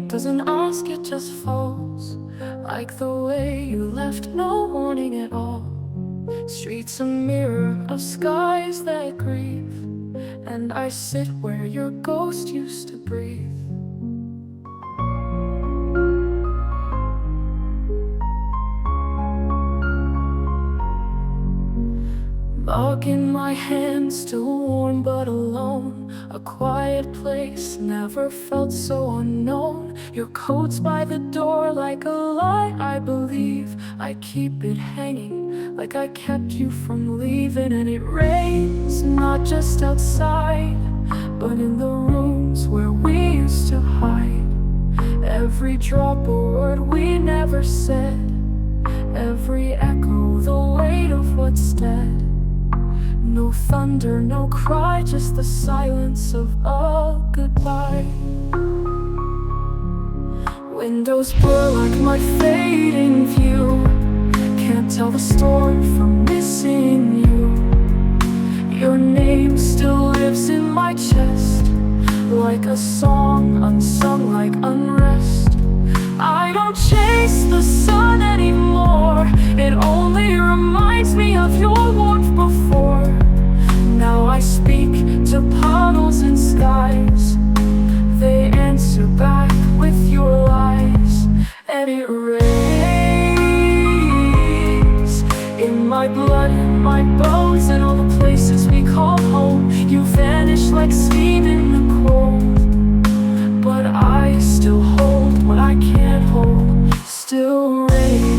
doesn't ask, it just falls. Like the way you left, no warning at all. Streets a mirror of skies that grieve, and I sit where your ghost used to breathe. Log in my hand, still warm but alone. A quiet place, never felt so unknown. Your coat's by the door like a lie, I believe. I keep it hanging like I kept you from leaving. And it rains, not just outside, but in the rooms where we used to hide. Every drop a word we never said, every echo the weight of what's dead. No thunder, no cry, just the silence of a goodbye. Windows blur like my fading view. Can't tell the story from missing you. Your name still lives in my chest, like a song unsung, like unrest. I don't chase the sun anymore, it only reminds me of your warmth before. Now I speak to puddles and skies, they answer back with your lies. And it rains in my blood, in my bones, and all the places we call home. You vanish like steam in the cold, but I still hold what I can't hold. Still rain.